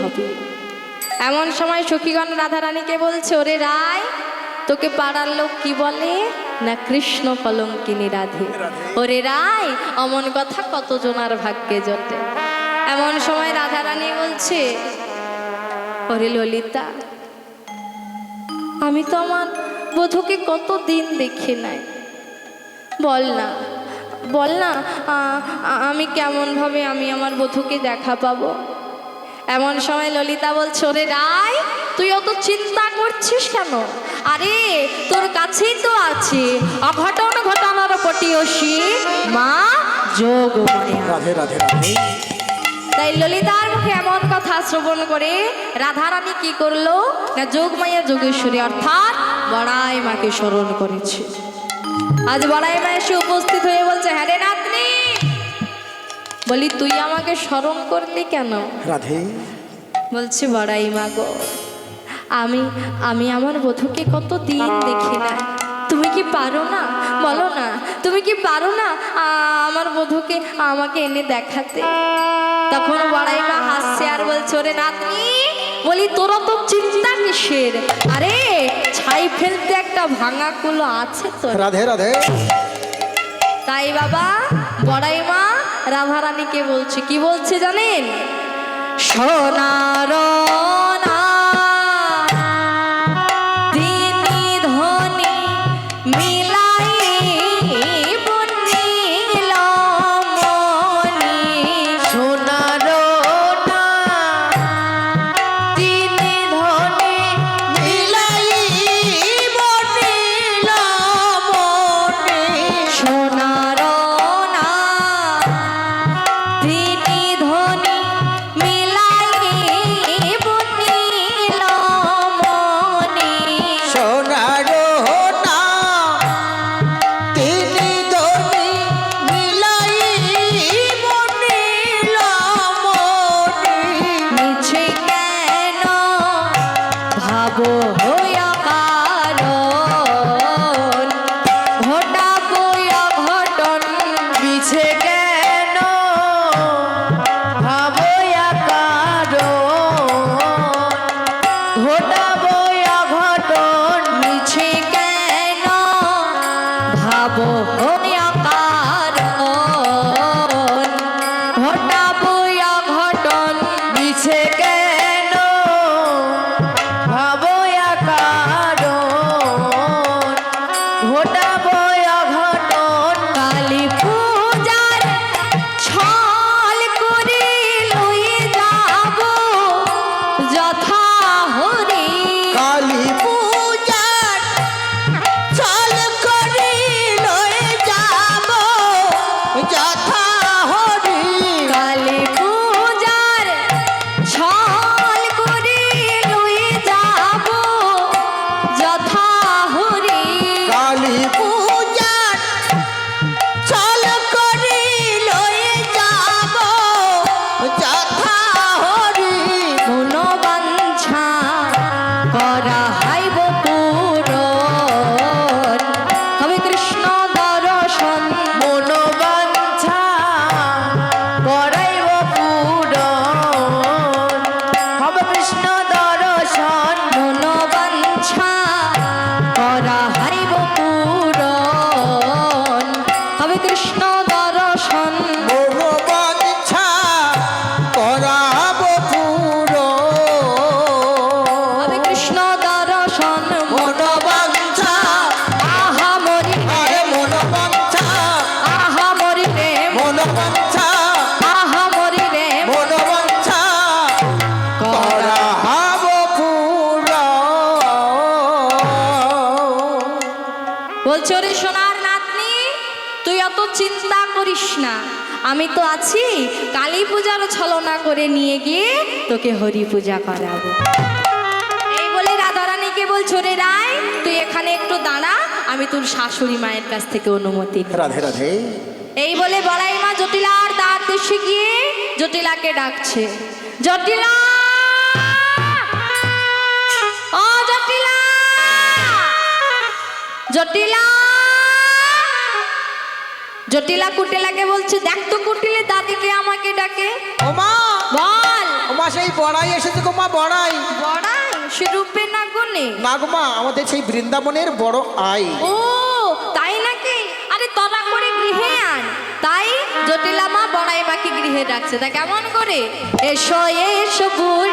হবে। এমন সময় সখীগণ রাধারানীকে বলছে, ওরে রায়, তোকে পাড়ার লোক কি বলে না কৃষ্ণ কলঙ্কিনী রাধে। ওরে রায়, অমন কথা কতজনার ভাগ্যে জোটে। এমন সময় রাধারানী বলছে, ওরে ললিতা, আমি তো আমার বধূকে কত দিন দেখি নাই, বল না বল না, আমি কেমন ভাবে আমি আমার বধূকে দেখা পাবো। এমন সময় ললিতা বলছে, ওরে রায়, তুই অত চিন্তা করছিস কেন? আরে তোর কাছেই তো আছে অঘটন ঘটনার পটিয়সী মা যোগমায়া। রাধে রাধে রাধে। তাই ললিতার মুখে এমন কথা শ্রবণ করে রাধারানী কি করলো না যোগমায়া যোগেশ্বরী অর্থাৎ বড়াই মাকে স্মরণ করেছে। আজ বড়াই মা এসে উপস্থিত হয়ে বলছে, হ্যাঁ রে নাতনি, বলি তুই আমাকে স্মরণ করলি কেন? রাধে। বলছে, বড়াই মা গো, আমি আমার বধূকে কত দিন দেখি না, তুমি কি পারো না, বলো না, তুমি কি পারো না আমার বধূকে আমাকে এনে দেখাতে? তখন বড়াই মা হাসছে আর বলছে, ওরে নাতনি, বলি তোরা তো চিন্তা কিসের? আরে ছাই ফেলতে একটা ভাঙা কুলো আছে তো। রাধে রাধে। তাই বাবা বড়াই মা রাধারানীকে বলছে, কি বলছে জানেন? সোনার না তিনি ধনী মিলাই বনিল মনি। সোনার না তিনি ধনী মিলাই বনিল মনি। সোনার না তিনি ধনী মিলাই বনিল মনি। সোনার না তিনি ধনী মিলাই বনিল মনি। মিছে কেন ভাবো হইয়া কারণ ঘটাবো অঘটন। মিছে কেন ভাবইয়া কারণ ঘটাবো অঘটন। মিছে কেন ভাবো হইয়া কারণ ঘটাবো অঘটন। মিছে কেন ভাবইয়া কারণ ঘটাবো অঘটন। কালী পূজার ছল করে লয়ে যাব যথা হরি। কালী পূজার ছল করে লয়ে যাব যথা হরি। কালী পূজার ছল করে লয়ে যাব যথা হরি। কালী পূজার ছল করে লয়ে যাব যথা হরি। মনোবাঞ্ছা করা হাইব পূরণ হবে কৃষ্ণ দর্শন। মনোবাঞ্ছা করাইব পূরণ হবে কৃষ্ণ দর্শন। মনোবাঞ্ছা করা হাইব পূরণ হবে কৃষ্ণ দর্শন। মনোবাঞ্ছা করাব পূরণ। হবে কৃষ্ণ দর্শন। মনোবাঞ্ছা আহা মরি আরে মনোবাঞ্ছা আহা মরি রে মনোবাঞ্ছা আহা মরি রে মনোবাঞ্ছা করাব পূরণ। বলছো রে সোনার নাতনি, তুই অত চিন্তা করিস না, আমি তো আছি। কালী পূজার ছলনা করে নিয়ে গিয়ে তোকে হরি পূজা করাবো। এই বলে রাধারানীকে বলছো, রে রায়, তুই এখানে একটু দাঁড়া, আমি তোর শাশুড়ি মায়ের কাছ থেকে অনুমতি নিই। রাধে রাধে। এই বলে বড়াই মা জটিলার দ্বার দেশে গিয়ে জটিলাকে ডাকছে। জটিলা, ও জটিলা, জটিলা। জটিলা কুটিলাকে বলছে, দেখ তো কুটিলে দাদিকে আমাকে ডাকে। ওমা বল। ওমা সেই বড়াই এসেছে গো মা, বড়াই। বড়াই সে রূপে না গুনে। না গো মা, আমাদের সেই বৃন্দাবনের বড় আই। ও তাই নাকি? আরে তরা করে গৃহে আন। তাই জটিলা মা বড়াই মাকে গৃহে রাখছে। তা কেমন করে? এসো এসো বুড়ি